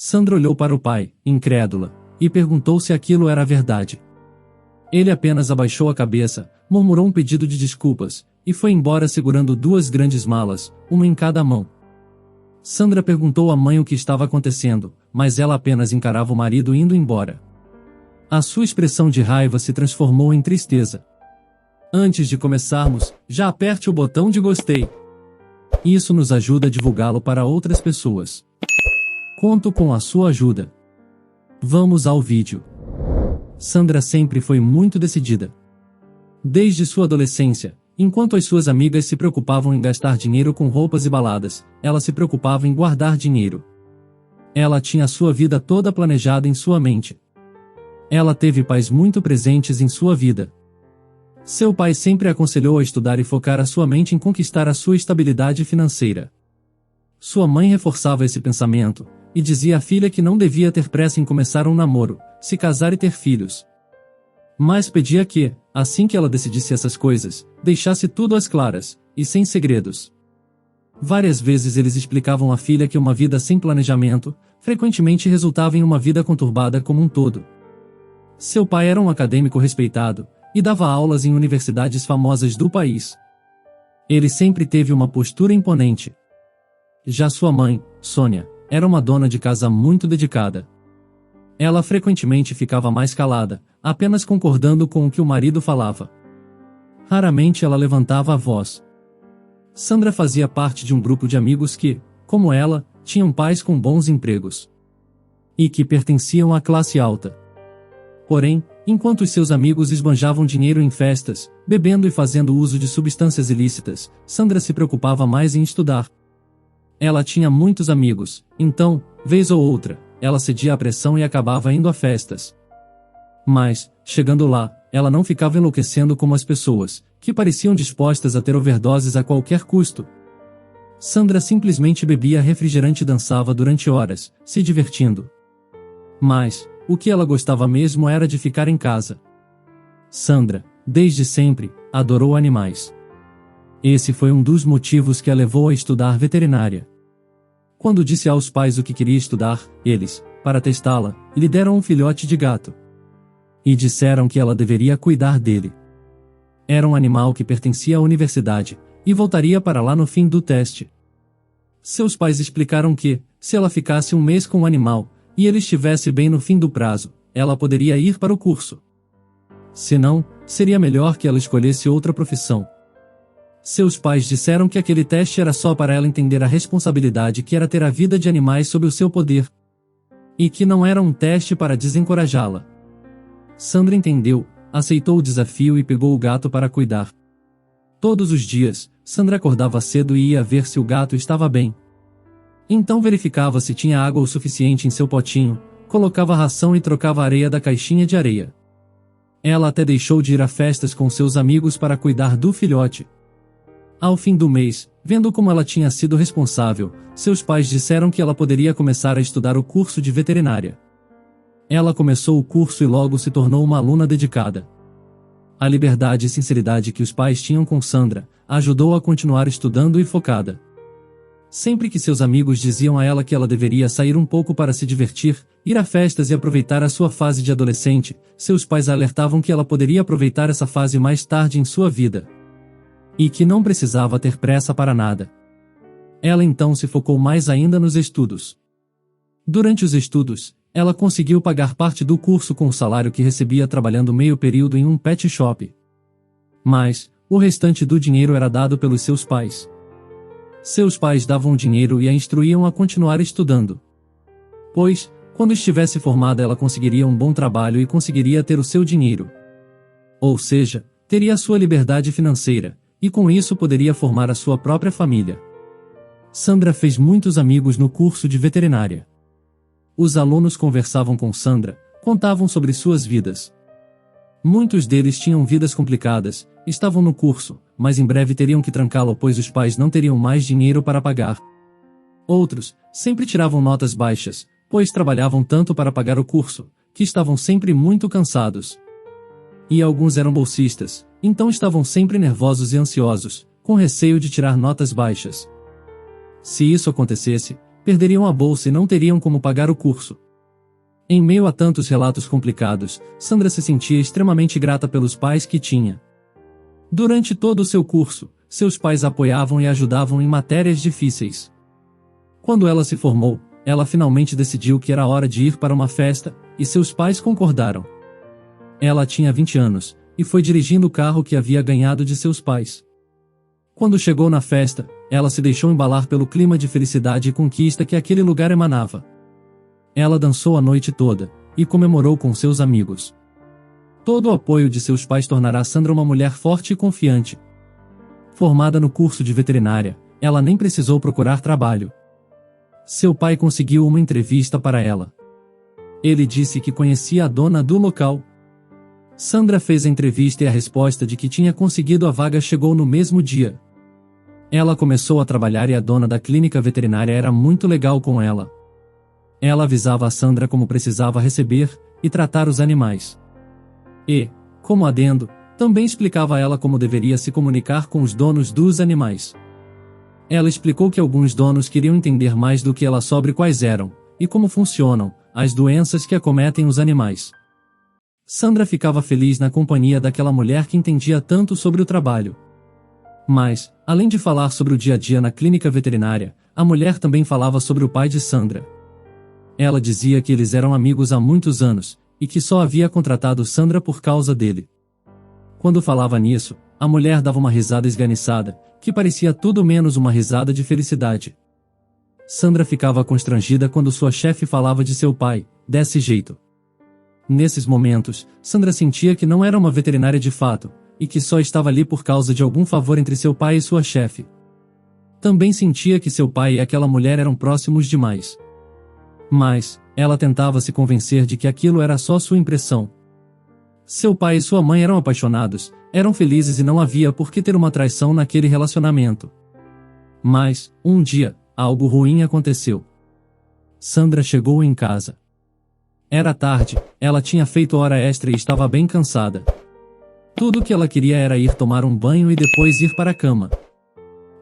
Sandra olhou para o pai, incrédula, e perguntou se aquilo era verdade. Ele apenas abaixou a cabeça, murmurou um pedido de desculpas, e foi embora segurando 2 grandes malas, uma em cada mão. Sandra perguntou à mãe o que estava acontecendo, mas ela apenas encarava o marido indo embora. A sua expressão de raiva se transformou em tristeza. Antes de começarmos, já aperte o botão de gostei. Isso nos ajuda a divulgá-lo para outras pessoas. Conto com a sua ajuda. Vamos ao vídeo. Sandra sempre foi muito decidida. Desde sua adolescência, enquanto as suas amigas se preocupavam em gastar dinheiro com roupas e baladas, ela se preocupava em guardar dinheiro. Ela tinha sua vida toda planejada em sua mente. Ela teve pais muito presentes em sua vida. Seu pai sempre a aconselhou a estudar e focar a sua mente em conquistar a sua estabilidade financeira. Sua mãe reforçava esse pensamento, e dizia à filha que não devia ter pressa em começar um namoro, se casar e ter filhos. Mas pedia que, assim que ela decidisse essas coisas, deixasse tudo às claras, e sem segredos. Várias vezes eles explicavam à filha que uma vida sem planejamento, frequentemente resultava em uma vida conturbada como um todo. Seu pai era um acadêmico respeitado, e dava aulas em universidades famosas do país. Ele sempre teve uma postura imponente. Já sua mãe, Sônia, era uma dona de casa muito dedicada. Ela frequentemente ficava mais calada, apenas concordando com o que o marido falava. Raramente ela levantava a voz. Sandra fazia parte de um grupo de amigos que, como ela, tinham pais com bons empregos. E que pertenciam à classe alta. Porém, enquanto os seus amigos esbanjavam dinheiro em festas, bebendo e fazendo uso de substâncias ilícitas, Sandra se preocupava mais em estudar. Ela tinha muitos amigos, então, vez ou outra, ela cedia à pressão e acabava indo a festas. Mas, chegando lá, ela não ficava enlouquecendo como as pessoas, que pareciam dispostas a ter overdoses a qualquer custo. Sandra simplesmente bebia refrigerante e dançava durante horas, se divertindo. Mas, o que ela gostava mesmo era de ficar em casa. Sandra, desde sempre, adorou animais. Esse foi um dos motivos que a levou a estudar veterinária. Quando disse aos pais o que queria estudar, eles, para testá-la, lhe deram um filhote de gato. E disseram que ela deveria cuidar dele. Era um animal que pertencia à universidade, e voltaria para lá no fim do teste. Seus pais explicaram que, se ela ficasse um mês com o animal, e ele estivesse bem no fim do prazo, ela poderia ir para o curso. Se não, seria melhor que ela escolhesse outra profissão. Seus pais disseram que aquele teste era só para ela entender a responsabilidade que era ter a vida de animais sob o seu poder. E que não era um teste para desencorajá-la. Sandra entendeu, aceitou o desafio e pegou o gato para cuidar. Todos os dias, Sandra acordava cedo e ia ver se o gato estava bem. Então verificava se tinha água o suficiente em seu potinho, colocava ração e trocava a areia da caixinha de areia. Ela até deixou de ir a festas com seus amigos para cuidar do filhote. Ao fim do mês, vendo como ela tinha sido responsável, seus pais disseram que ela poderia começar a estudar o curso de veterinária. Ela começou o curso e logo se tornou uma aluna dedicada. A liberdade e sinceridade que os pais tinham com Sandra ajudou a continuar estudando e focada. Sempre que seus amigos diziam a ela que ela deveria sair um pouco para se divertir, ir a festas e aproveitar a sua fase de adolescente, seus pais a alertavam que ela poderia aproveitar essa fase mais tarde em sua vida. E que não precisava ter pressa para nada. Ela então se focou mais ainda nos estudos. Durante os estudos, ela conseguiu pagar parte do curso com o salário que recebia trabalhando meio período em um pet shop. Mas, o restante do dinheiro era dado pelos seus pais. Seus pais davam o dinheiro e a instruíam a continuar estudando. Pois, quando estivesse formada ela conseguiria um bom trabalho e conseguiria ter o seu dinheiro. Ou seja, teria a sua liberdade financeira, e com isso poderia formar a sua própria família. Sandra fez muitos amigos no curso de veterinária. Os alunos conversavam com Sandra, contavam sobre suas vidas. Muitos deles tinham vidas complicadas, estavam no curso, mas em breve teriam que trancá-lo pois os pais não teriam mais dinheiro para pagar. Outros, sempre tiravam notas baixas, pois trabalhavam tanto para pagar o curso, que estavam sempre muito cansados. E alguns eram bolsistas, então estavam sempre nervosos e ansiosos, com receio de tirar notas baixas. Se isso acontecesse, perderiam a bolsa e não teriam como pagar o curso. Em meio a tantos relatos complicados, Sandra se sentia extremamente grata pelos pais que tinha. Durante todo o seu curso, seus pais a apoiavam e ajudavam em matérias difíceis. Quando ela se formou, ela finalmente decidiu que era hora de ir para uma festa, e seus pais concordaram. Ela tinha 20 anos, e foi dirigindo o carro que havia ganhado de seus pais. Quando chegou na festa, ela se deixou embalar pelo clima de felicidade e conquista que aquele lugar emanava. Ela dançou a noite toda, e comemorou com seus amigos. Todo o apoio de seus pais tornará Sandra uma mulher forte e confiante. Formada no curso de veterinária, ela nem precisou procurar trabalho. Seu pai conseguiu uma entrevista para ela. Ele disse que conhecia a dona do local. Sandra fez a entrevista e a resposta de que tinha conseguido a vaga chegou no mesmo dia. Ela começou a trabalhar e a dona da clínica veterinária era muito legal com ela. Ela avisava a Sandra como precisava receber e tratar os animais. E, como adendo, também explicava a ela como deveria se comunicar com os donos dos animais. Ela explicou que alguns donos queriam entender mais do que ela sobre quais eram, e como funcionam, as doenças que acometem os animais. Sandra ficava feliz na companhia daquela mulher que entendia tanto sobre o trabalho. Mas, além de falar sobre o dia a dia na clínica veterinária, a mulher também falava sobre o pai de Sandra. Ela dizia que eles eram amigos há muitos anos, e que só havia contratado Sandra por causa dele. Quando falava nisso, a mulher dava uma risada esganiçada, que parecia tudo menos uma risada de felicidade. Sandra ficava constrangida quando sua chefe falava de seu pai, desse jeito. Nesses momentos, Sandra sentia que não era uma veterinária de fato, e que só estava ali por causa de algum favor entre seu pai e sua chefe. Também sentia que seu pai e aquela mulher eram próximos demais. Mas, ela tentava se convencer de que aquilo era só sua impressão. Seu pai e sua mãe eram apaixonados, eram felizes e não havia por que ter uma traição naquele relacionamento. Mas, um dia, algo ruim aconteceu. Sandra chegou em casa. Era tarde, ela tinha feito hora extra e estava bem cansada. Tudo o que ela queria era ir tomar um banho e depois ir para a cama.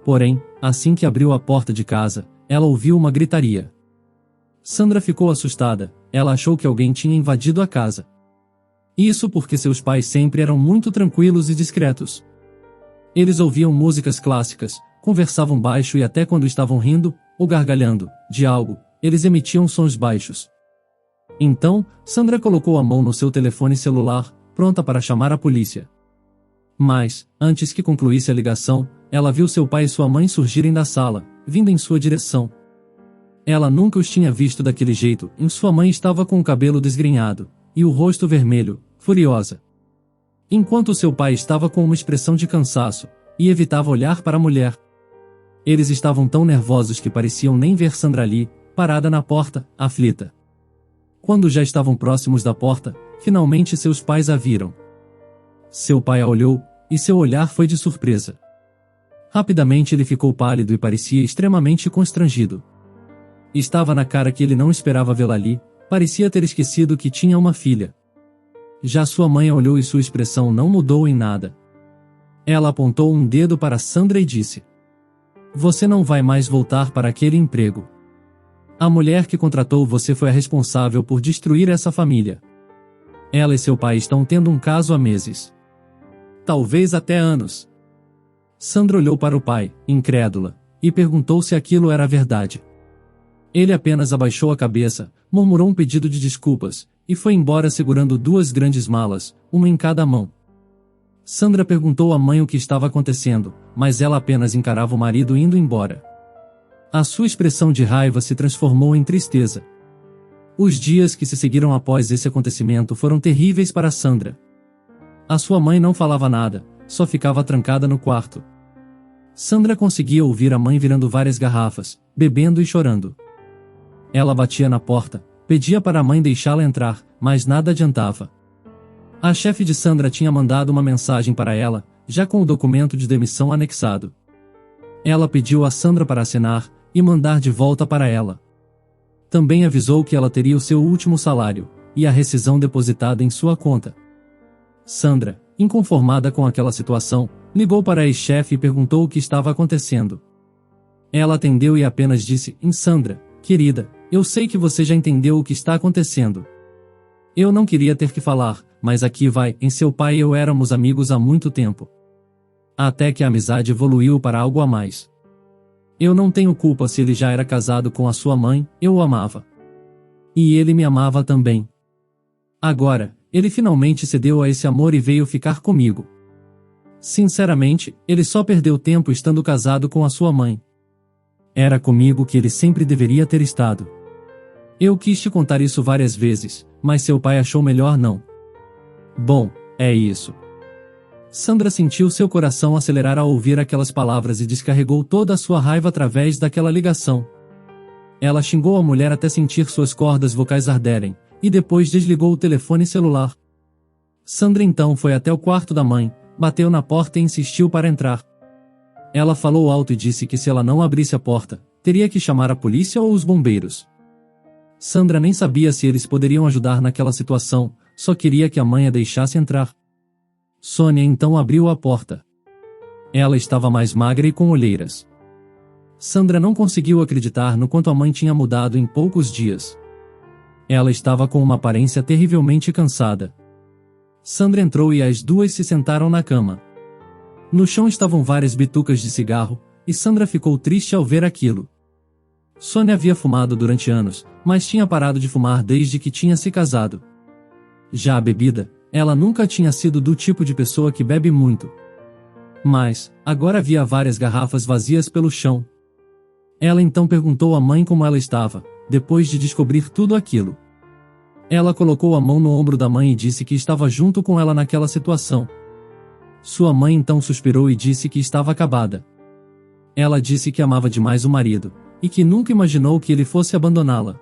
Porém, assim que abriu a porta de casa, ela ouviu uma gritaria. Sandra ficou assustada, ela achou que alguém tinha invadido a casa. Isso porque seus pais sempre eram muito tranquilos e discretos. Eles ouviam músicas clássicas, conversavam baixo e até quando estavam rindo, ou gargalhando, de algo, eles emitiam sons baixos. Então, Sandra colocou a mão no seu telefone celular, pronta para chamar a polícia. Mas, antes que concluísse a ligação, ela viu seu pai e sua mãe surgirem da sala, vindo em sua direção. Ela nunca os tinha visto daquele jeito, e sua mãe estava com o cabelo desgrenhado, e o rosto vermelho, furiosa. Enquanto seu pai estava com uma expressão de cansaço, e evitava olhar para a mulher. Eles estavam tão nervosos que pareciam nem ver Sandra ali, parada na porta, aflita. Quando já estavam próximos da porta, finalmente seus pais a viram. Seu pai a olhou, e seu olhar foi de surpresa. Rapidamente ele ficou pálido e parecia extremamente constrangido. Estava na cara que ele não esperava vê-la ali, parecia ter esquecido que tinha uma filha. Já sua mãe a olhou e sua expressão não mudou em nada. Ela apontou um dedo para Sandra e disse: "Você não vai mais voltar para aquele emprego. A mulher que contratou você foi a responsável por destruir essa família. Ela e seu pai estão tendo um caso há meses. Talvez até anos." Sandra olhou para o pai, incrédula, e perguntou se aquilo era verdade. Ele apenas abaixou a cabeça, murmurou um pedido de desculpas, e foi embora segurando duas grandes malas, uma em cada mão. Sandra perguntou à mãe o que estava acontecendo, mas ela apenas encarava o marido indo embora. A sua expressão de raiva se transformou em tristeza. Os dias que se seguiram após esse acontecimento foram terríveis para Sandra. A sua mãe não falava nada, só ficava trancada no quarto. Sandra conseguia ouvir a mãe virando várias garrafas, bebendo e chorando. Ela batia na porta, pedia para a mãe deixá-la entrar, mas nada adiantava. A chefe de Sandra tinha mandado uma mensagem para ela, já com o documento de demissão anexado. Ela pediu a Sandra para assinar, e mandar de volta para ela. Também avisou que ela teria o seu último salário, e a rescisão depositada em sua conta. Sandra, inconformada com aquela situação, ligou para a ex-chefe e perguntou o que estava acontecendo. Ela atendeu e apenas disse: Sandra, querida, eu sei que você já entendeu o que está acontecendo. Eu não queria ter que falar, mas aqui vai, em seu pai e eu éramos amigos há muito tempo. Até que a amizade evoluiu para algo a mais. Eu não tenho culpa se ele já era casado com a sua mãe, eu o amava. E ele me amava também. Agora, ele finalmente cedeu a esse amor e veio ficar comigo. Sinceramente, ele só perdeu tempo estando casado com a sua mãe. Era comigo que ele sempre deveria ter estado. Eu quis te contar isso várias vezes, mas seu pai achou melhor não. Bom, é isso. Sandra sentiu seu coração acelerar ao ouvir aquelas palavras e descarregou toda a sua raiva através daquela ligação. Ela xingou a mulher até sentir suas cordas vocais arderem, e depois desligou o telefone celular. Sandra então foi até o quarto da mãe, bateu na porta e insistiu para entrar. Ela falou alto e disse que se ela não abrisse a porta, teria que chamar a polícia ou os bombeiros. Sandra nem sabia se eles poderiam ajudar naquela situação, só queria que a mãe a deixasse entrar. Sônia então abriu a porta. Ela estava mais magra e com olheiras. Sandra não conseguiu acreditar no quanto a mãe tinha mudado em poucos dias. Ela estava com uma aparência terrivelmente cansada. Sandra entrou e as duas se sentaram na cama. No chão estavam várias bitucas de cigarro, e Sandra ficou triste ao ver aquilo. Sônia havia fumado durante anos, mas tinha parado de fumar desde que tinha se casado. Já a bebida, ela nunca tinha sido do tipo de pessoa que bebe muito. Mas, agora havia várias garrafas vazias pelo chão. Ela então perguntou à mãe como ela estava, depois de descobrir tudo aquilo. Ela colocou a mão no ombro da mãe e disse que estava junto com ela naquela situação. Sua mãe então suspirou e disse que estava acabada. Ela disse que amava demais o marido, e que nunca imaginou que ele fosse abandoná-la.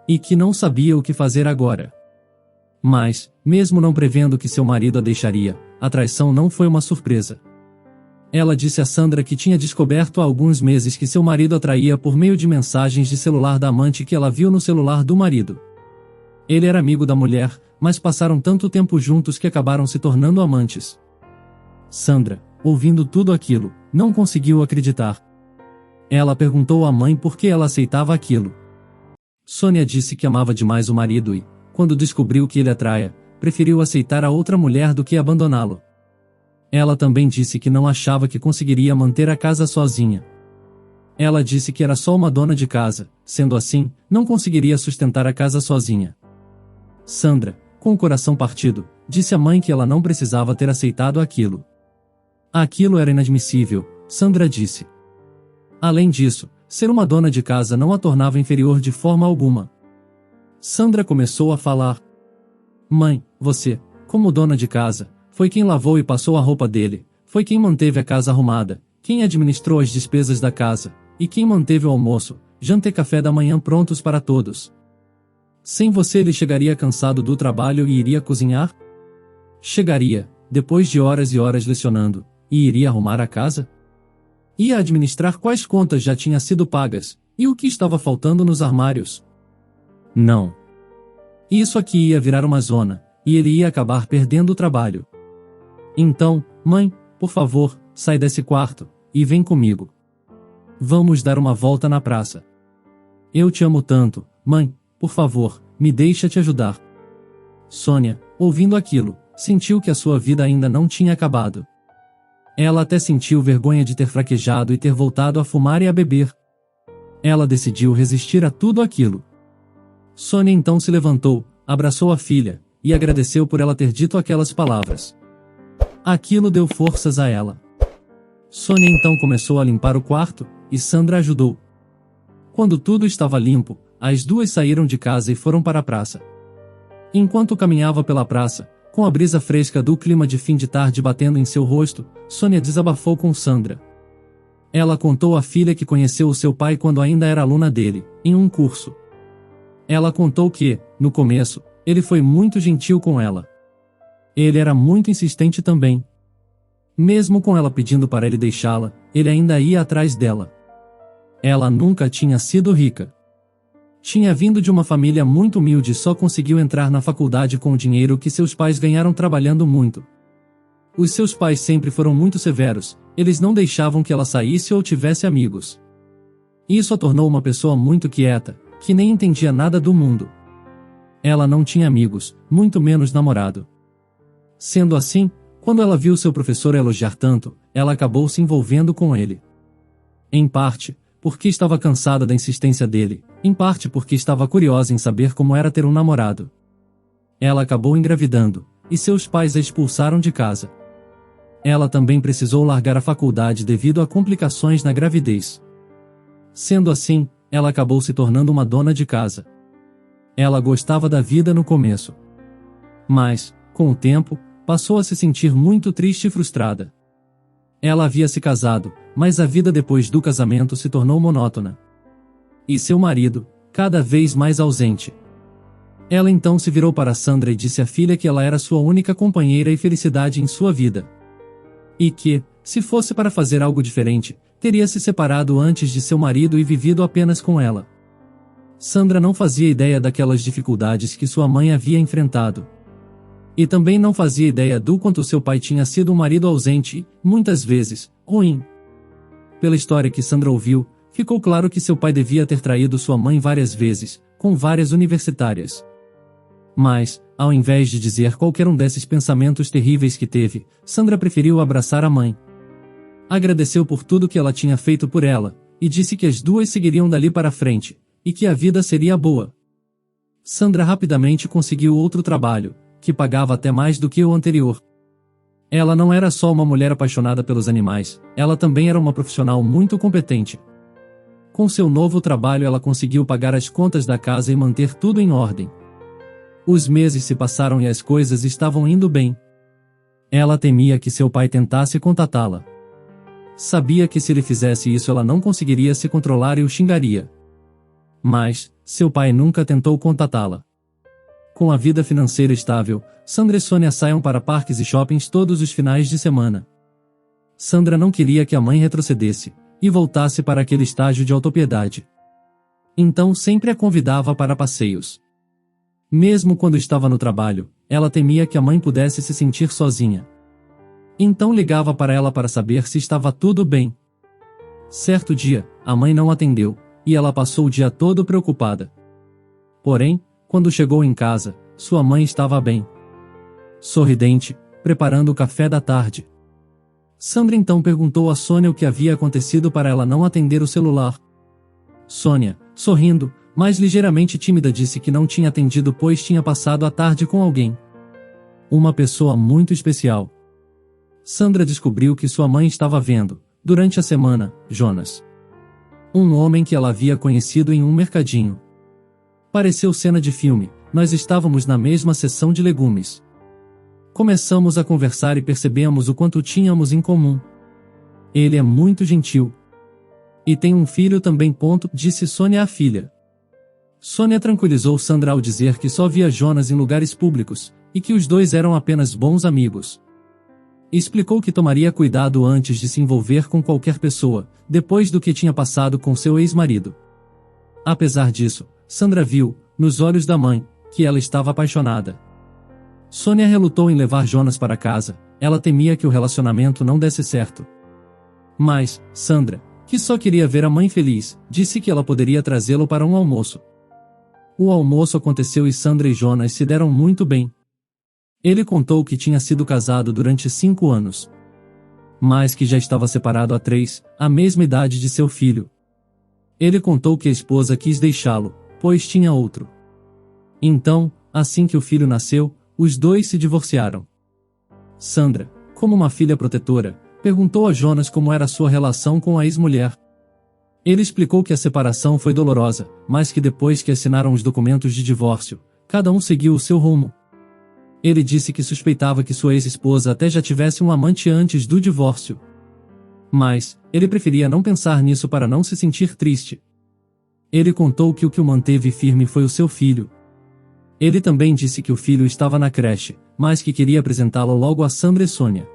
E que não sabia o que fazer agora. Mas, mesmo não prevendo que seu marido a deixaria, a traição não foi uma surpresa. Ela disse a Sandra que tinha descoberto há alguns meses que seu marido a traía por meio de mensagens de celular da amante que ela viu no celular do marido. Ele era amigo da mulher, mas passaram tanto tempo juntos que acabaram se tornando amantes. Sandra, ouvindo tudo aquilo, não conseguiu acreditar. Ela perguntou à mãe por que ela aceitava aquilo. Sônia disse que amava demais o marido e, quando descobriu que ele a traia, preferiu aceitar a outra mulher do que abandoná-lo. Ela também disse que não achava que conseguiria manter a casa sozinha. Ela disse que era só uma dona de casa, sendo assim, não conseguiria sustentar a casa sozinha. Sandra, com o coração partido, disse à mãe que ela não precisava ter aceitado aquilo. Aquilo era inadmissível, Sandra disse. Além disso, ser uma dona de casa não a tornava inferior de forma alguma. Sandra começou a falar. Mãe, você, como dona de casa, foi quem lavou e passou a roupa dele, foi quem manteve a casa arrumada, quem administrou as despesas da casa, e quem manteve o almoço, janta e café da manhã prontos para todos. Sem você ele chegaria cansado do trabalho e iria cozinhar? Chegaria, depois de horas e horas lecionando, e iria arrumar a casa? Ia administrar quais contas já tinham sido pagas, e o que estava faltando nos armários? Não. Isso aqui ia virar uma zona, e ele ia acabar perdendo o trabalho. Então, mãe, por favor, sai desse quarto, e vem comigo. Vamos dar uma volta na praça. Eu te amo tanto, mãe, por favor, me deixa te ajudar. Sônia, ouvindo aquilo, sentiu que a sua vida ainda não tinha acabado. Ela até sentiu vergonha de ter fraquejado e ter voltado a fumar e a beber. Ela decidiu resistir a tudo aquilo. Sônia então se levantou, abraçou a filha, e agradeceu por ela ter dito aquelas palavras. Aquilo deu forças a ela. Sônia então começou a limpar o quarto, e Sandra ajudou. Quando tudo estava limpo, as duas saíram de casa e foram para a praça. Enquanto caminhava pela praça, com a brisa fresca do clima de fim de tarde batendo em seu rosto, Sônia desabafou com Sandra. Ela contou à filha que conheceu o seu pai quando ainda era aluna dele, em um curso. Ela contou que, no começo, ele foi muito gentil com ela. Ele era muito insistente também. Mesmo com ela pedindo para ele deixá-la, ele ainda ia atrás dela. Ela nunca tinha sido rica. Tinha vindo de uma família muito humilde e só conseguiu entrar na faculdade com o dinheiro que seus pais ganharam trabalhando muito. Os seus pais sempre foram muito severos, eles não deixavam que ela saísse ou tivesse amigos. Isso a tornou uma pessoa muito quieta, que nem entendia nada do mundo. Ela não tinha amigos, muito menos namorado. Sendo assim, quando ela viu seu professor elogiar tanto, ela acabou se envolvendo com ele. Em parte, porque estava cansada da insistência dele, em parte porque estava curiosa em saber como era ter um namorado. Ela acabou engravidando, e seus pais a expulsaram de casa. Ela também precisou largar a faculdade devido a complicações na gravidez. Sendo assim, ela acabou se tornando uma dona de casa. Ela gostava da vida no começo. Mas, com o tempo, passou a se sentir muito triste e frustrada. Ela havia se casado, mas a vida depois do casamento se tornou monótona. E seu marido, cada vez mais ausente. Ela então se virou para Sandra e disse à filha que ela era sua única companheira e felicidade em sua vida. E que, se fosse para fazer algo diferente, teria se separado antes de seu marido e vivido apenas com ela. Sandra não fazia ideia daquelas dificuldades que sua mãe havia enfrentado. E também não fazia ideia do quanto seu pai tinha sido um marido ausente e, muitas vezes, ruim. Pela história que Sandra ouviu, ficou claro que seu pai devia ter traído sua mãe várias vezes, com várias universitárias. Mas, ao invés de dizer qualquer um desses pensamentos terríveis que teve, Sandra preferiu abraçar a mãe. Agradeceu por tudo que ela tinha feito por ela, e disse que as duas seguiriam dali para frente, e que a vida seria boa. Sandra rapidamente conseguiu outro trabalho, que pagava até mais do que o anterior. Ela não era só uma mulher apaixonada pelos animais, ela também era uma profissional muito competente. Com seu novo trabalho ela conseguiu pagar as contas da casa e manter tudo em ordem. Os meses se passaram e as coisas estavam indo bem. Ela temia que seu pai tentasse contatá-la. Sabia que se ele fizesse isso ela não conseguiria se controlar e o xingaria. Mas, seu pai nunca tentou contatá-la. Com a vida financeira estável, Sandra e Sônia saiam para parques e shoppings todos os finais de semana. Sandra não queria que a mãe retrocedesse, e voltasse para aquele estágio de autopiedade. Então sempre a convidava para passeios. Mesmo quando estava no trabalho, ela temia que a mãe pudesse se sentir sozinha. Então ligava para ela para saber se estava tudo bem. Certo dia, a mãe não atendeu, e ela passou o dia todo preocupada. Porém, quando chegou em casa, sua mãe estava bem. Sorridente, preparando o café da tarde. Sandra então perguntou a Sônia o que havia acontecido para ela não atender o celular. Sônia, sorrindo, mas ligeiramente tímida, disse que não tinha atendido pois tinha passado a tarde com alguém. Uma pessoa muito especial. Sandra descobriu que sua mãe estava vendo, durante a semana, Jonas. Um homem que ela havia conhecido em um mercadinho. Pareceu cena de filme, nós estávamos na mesma seção de legumes. Começamos a conversar e percebemos o quanto tínhamos em comum. Ele é muito gentil. E tem um filho também. Disse Sônia à filha. Sônia tranquilizou Sandra ao dizer que só via Jonas em lugares públicos, e que os dois eram apenas bons amigos. Explicou que tomaria cuidado antes de se envolver com qualquer pessoa, depois do que tinha passado com seu ex-marido. Apesar disso, Sandra viu, nos olhos da mãe, que ela estava apaixonada. Sônia relutou em levar Jonas para casa, ela temia que o relacionamento não desse certo. Mas, Sandra, que só queria ver a mãe feliz, disse que ela poderia trazê-lo para um almoço. O almoço aconteceu e Sandra e Jonas se deram muito bem. Ele contou que tinha sido casado durante 5 anos. Mas que já estava separado há 3, a mesma idade de seu filho. Ele contou que a esposa quis deixá-lo, pois tinha outro. Então, assim que o filho nasceu, os dois se divorciaram. Sandra, como uma filha protetora, perguntou a Jonas como era sua relação com a ex-mulher. Ele explicou que a separação foi dolorosa, mas que depois que assinaram os documentos de divórcio, cada um seguiu o seu rumo. Ele disse que suspeitava que sua ex-esposa até já tivesse um amante antes do divórcio. Mas, ele preferia não pensar nisso para não se sentir triste. Ele contou que o que o manteve firme foi o seu filho. Ele também disse que o filho estava na creche, mas que queria apresentá-lo logo a Sandra e Sônia.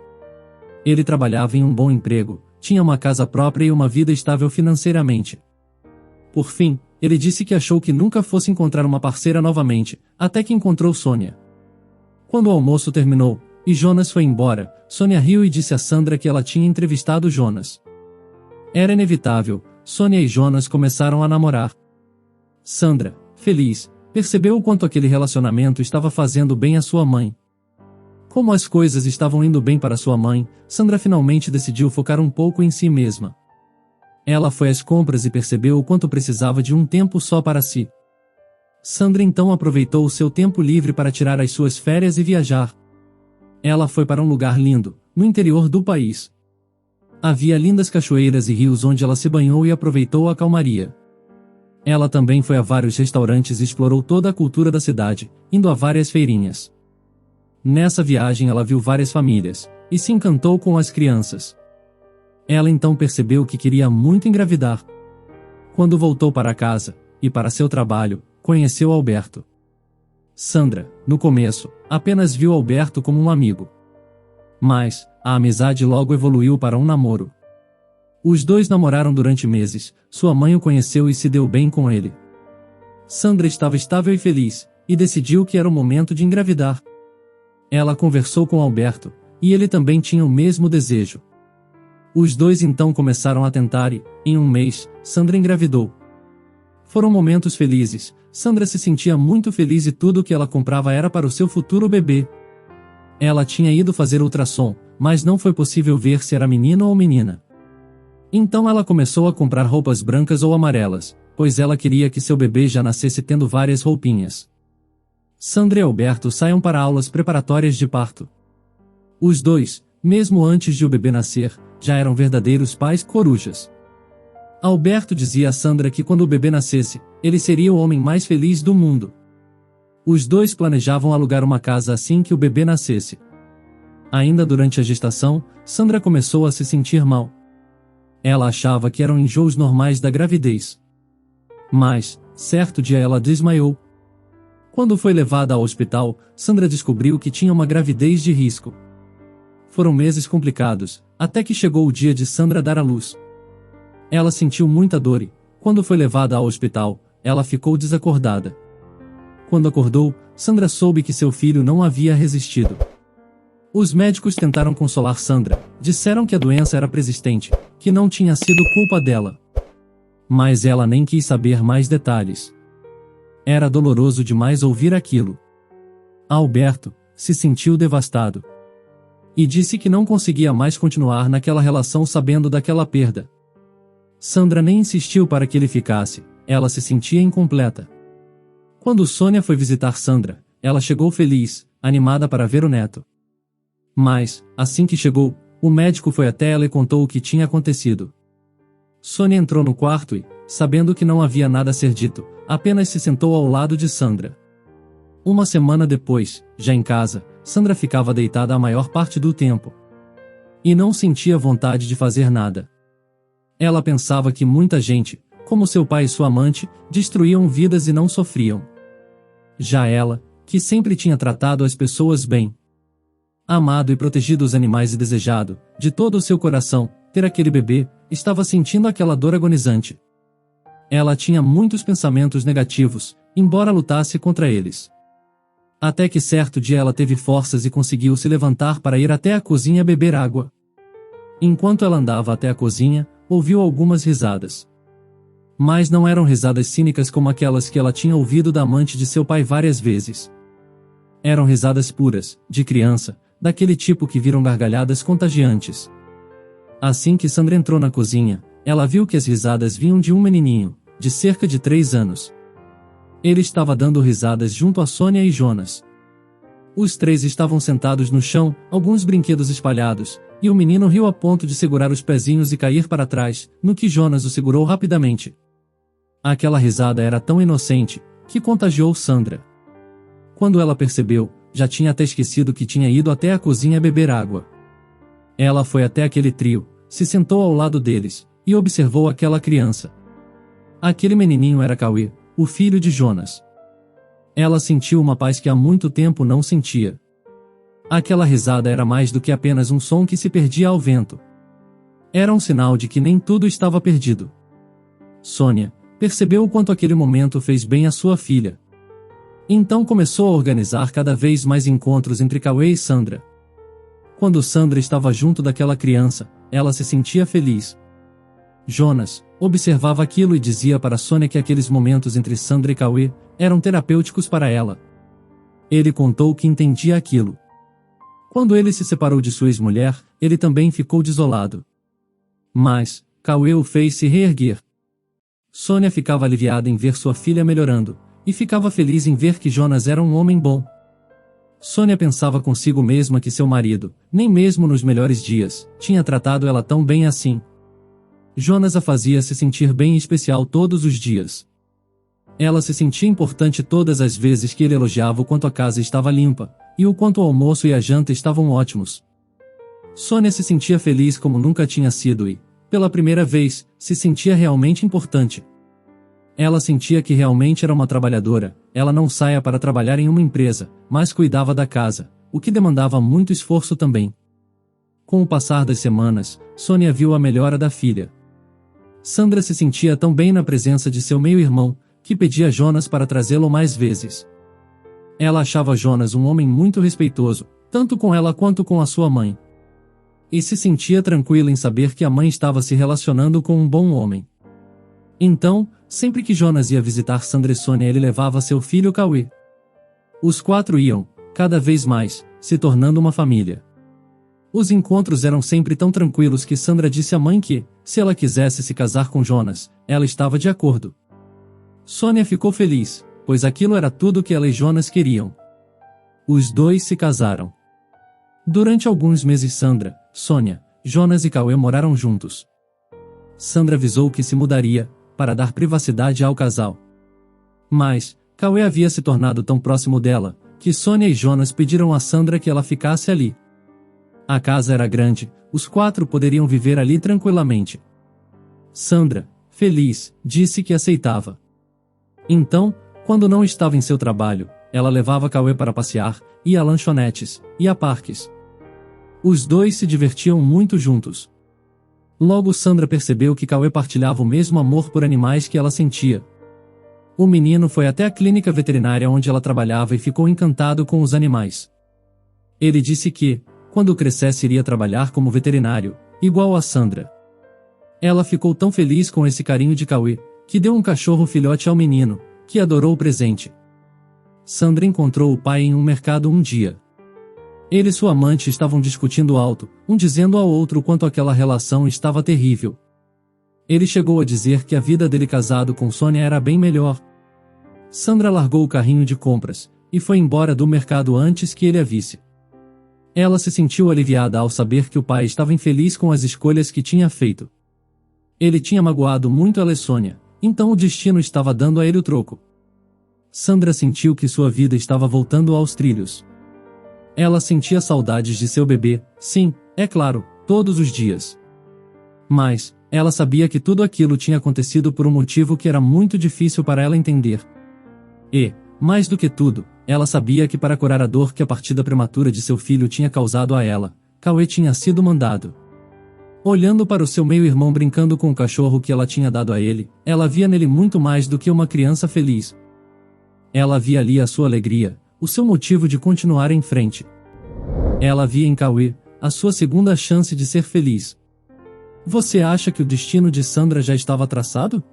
Ele trabalhava em um bom emprego, tinha uma casa própria e uma vida estável financeiramente. Por fim, ele disse que achou que nunca fosse encontrar uma parceira novamente, até que encontrou Sônia. Quando o almoço terminou, e Jonas foi embora, Sônia riu e disse a Sandra que ela tinha entrevistado Jonas. Era inevitável, Sônia e Jonas começaram a namorar. Sandra, feliz, percebeu o quanto aquele relacionamento estava fazendo bem à sua mãe. Como as coisas estavam indo bem para sua mãe, Sandra finalmente decidiu focar um pouco em si mesma. Ela foi às compras e percebeu o quanto precisava de um tempo só para si. Sandra então aproveitou o seu tempo livre para tirar as suas férias e viajar. Ela foi para um lugar lindo, no interior do país. Havia lindas cachoeiras e rios onde ela se banhou e aproveitou a calmaria. Ela também foi a vários restaurantes e explorou toda a cultura da cidade, indo a várias feirinhas. Nessa viagem ela viu várias famílias, e se encantou com as crianças. Ela então percebeu que queria muito engravidar. Quando voltou para casa, e para seu trabalho, conheceu Alberto. Sandra, no começo, apenas viu Alberto como um amigo. Mas, a amizade logo evoluiu para um namoro. Os dois namoraram durante meses, sua mãe o conheceu e se deu bem com ele. Sandra estava estável e feliz, e decidiu que era o momento de engravidar. Ela conversou com Alberto, e ele também tinha o mesmo desejo. Os dois então começaram a tentar e, em um mês, Sandra engravidou. Foram momentos felizes, Sandra se sentia muito feliz e tudo o que ela comprava era para o seu futuro bebê. Ela tinha ido fazer ultrassom, mas não foi possível ver se era menino ou menina. Então ela começou a comprar roupas brancas ou amarelas, pois ela queria que seu bebê já nascesse tendo várias roupinhas. Sandra e Alberto saíram para aulas preparatórias de parto. Os dois, mesmo antes de o bebê nascer, já eram verdadeiros pais corujas. Alberto dizia a Sandra que quando o bebê nascesse, ele seria o homem mais feliz do mundo. Os dois planejavam alugar uma casa assim que o bebê nascesse. Ainda durante a gestação, Sandra começou a se sentir mal. Ela achava que eram enjoos normais da gravidez. Mas, certo dia ela desmaiou. Quando foi levada ao hospital, Sandra descobriu que tinha uma gravidez de risco. Foram meses complicados, até que chegou o dia de Sandra dar à luz. Ela sentiu muita dor e, quando foi levada ao hospital, ela ficou desacordada. Quando acordou, Sandra soube que seu filho não havia resistido. Os médicos tentaram consolar Sandra, disseram que a doença era persistente, que não tinha sido culpa dela. Mas ela nem quis saber mais detalhes. Era doloroso demais ouvir aquilo. Alberto se sentiu devastado. E disse que não conseguia mais continuar naquela relação sabendo daquela perda. Sandra nem insistiu para que ele ficasse, ela se sentia incompleta. Quando Sônia foi visitar Sandra, ela chegou feliz, animada para ver o neto. Mas, assim que chegou, o médico foi até ela e contou o que tinha acontecido. Sônia entrou no quarto e, sabendo que não havia nada a ser dito, apenas se sentou ao lado de Sandra. Uma semana depois, já em casa, Sandra ficava deitada a maior parte do tempo. E não sentia vontade de fazer nada. Ela pensava que muita gente, como seu pai e sua amante, destruíam vidas e não sofriam. Já ela, que sempre tinha tratado as pessoas bem, amado e protegido os animais e desejado, de todo o seu coração, ter aquele bebê, estava sentindo aquela dor agonizante. Ela tinha muitos pensamentos negativos, embora lutasse contra eles. Até que certo dia ela teve forças e conseguiu se levantar para ir até a cozinha beber água. Enquanto ela andava até a cozinha, ouviu algumas risadas. Mas não eram risadas cínicas como aquelas que ela tinha ouvido da amante de seu pai várias vezes. Eram risadas puras, de criança, daquele tipo que viram gargalhadas contagiantes. Assim que Sandra entrou na cozinha, ela viu que as risadas vinham de um menininho, de cerca de 3 anos. Ele estava dando risadas junto a Sônia e Jonas. Os três estavam sentados no chão, alguns brinquedos espalhados, e o menino riu a ponto de segurar os pezinhos e cair para trás, no que Jonas o segurou rapidamente. Aquela risada era tão inocente, que contagiou Sandra. Quando ela percebeu, já tinha até esquecido que tinha ido até a cozinha beber água. Ela foi até aquele trio, se sentou ao lado deles, e observou aquela criança. Aquele menininho era Cauê, o filho de Jonas. Ela sentiu uma paz que há muito tempo não sentia. Aquela risada era mais do que apenas um som que se perdia ao vento. Era um sinal de que nem tudo estava perdido. Sônia percebeu o quanto aquele momento fez bem à sua filha. Então começou a organizar cada vez mais encontros entre Cauê e Sandra. Quando Sandra estava junto daquela criança, ela se sentia feliz. Jonas, observava aquilo e dizia para Sônia que aqueles momentos entre Sandra e Cauê eram terapêuticos para ela. Ele contou que entendia aquilo. Quando ele se separou de sua ex-mulher, ele também ficou desolado. Mas Cauê o fez se reerguer. Sônia ficava aliviada em ver sua filha melhorando, e ficava feliz em ver que Jonas era um homem bom. Sônia pensava consigo mesma que seu marido, nem mesmo nos melhores dias, tinha tratado ela tão bem assim. Jonas a fazia se sentir bem e especial todos os dias. Ela se sentia importante todas as vezes que ele elogiava o quanto a casa estava limpa, e o quanto o almoço e a janta estavam ótimos. Sônia se sentia feliz como nunca tinha sido e, pela primeira vez, se sentia realmente importante. Ela sentia que realmente era uma trabalhadora, ela não saía para trabalhar em uma empresa, mas cuidava da casa, o que demandava muito esforço também. Com o passar das semanas, Sônia viu a melhora da filha. Sandra se sentia tão bem na presença de seu meio-irmão, que pedia a Jonas para trazê-lo mais vezes. Ela achava Jonas um homem muito respeitoso, tanto com ela quanto com a sua mãe. E se sentia tranquila em saber que a mãe estava se relacionando com um bom homem. Então, sempre que Jonas ia visitar Sandra e Sônia, ele levava seu filho Cauê. Os quatro iam, cada vez mais, se tornando uma família. Os encontros eram sempre tão tranquilos que Sandra disse à mãe que, se ela quisesse se casar com Jonas, ela estava de acordo. Sônia ficou feliz, pois aquilo era tudo o que ela e Jonas queriam. Os dois se casaram. Durante alguns meses Sandra, Sônia, Jonas e Cauê moraram juntos. Sandra avisou que se mudaria, para dar privacidade ao casal. Mas, Cauê havia se tornado tão próximo dela, que Sônia e Jonas pediram a Sandra que ela ficasse ali. A casa era grande, os quatro poderiam viver ali tranquilamente. Sandra, feliz, disse que aceitava. Então, quando não estava em seu trabalho, ela levava Cauê para passear, ia a lanchonetes, e a parques. Os dois se divertiam muito juntos. Logo Sandra percebeu que Cauê partilhava o mesmo amor por animais que ela sentia. O menino foi até a clínica veterinária onde ela trabalhava e ficou encantado com os animais. Ele disse que, quando crescesse, iria trabalhar como veterinário, igual a Sandra. Ela ficou tão feliz com esse carinho de Cauê, que deu um cachorro filhote ao menino, que adorou o presente. Sandra encontrou o pai em um mercado um dia. Ele e sua amante estavam discutindo alto, um dizendo ao outro o quanto aquela relação estava terrível. Ele chegou a dizer que a vida dele casado com Sônia era bem melhor. Sandra largou o carrinho de compras, e foi embora do mercado antes que ele a visse. Ela se sentiu aliviada ao saber que o pai estava infeliz com as escolhas que tinha feito. Ele tinha magoado muito ela e Sônia, então o destino estava dando a ele o troco. Sandra sentiu que sua vida estava voltando aos trilhos. Ela sentia saudades de seu bebê, sim, é claro, todos os dias. Mas, ela sabia que tudo aquilo tinha acontecido por um motivo que era muito difícil para ela entender. E, mais do que tudo, ela sabia que para curar a dor que a partida prematura de seu filho tinha causado a ela, Cauê tinha sido mandado. Olhando para o seu meio-irmão brincando com o cachorro que ela tinha dado a ele, ela via nele muito mais do que uma criança feliz. Ela via ali a sua alegria, o seu motivo de continuar em frente. Ela via em Cauê a sua segunda chance de ser feliz. Você acha que o destino de Sandra já estava traçado?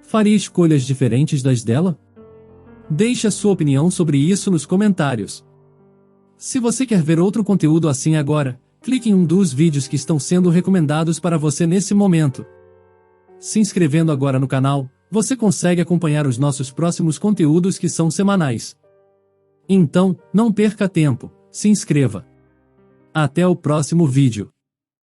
Faria escolhas diferentes das dela? Deixe a sua opinião sobre isso nos comentários. Se você quer ver outro conteúdo assim agora, clique em um dos vídeos que estão sendo recomendados para você nesse momento. Se inscrevendo agora no canal, você consegue acompanhar os nossos próximos conteúdos que são semanais. Então, não perca tempo, se inscreva. Até o próximo vídeo.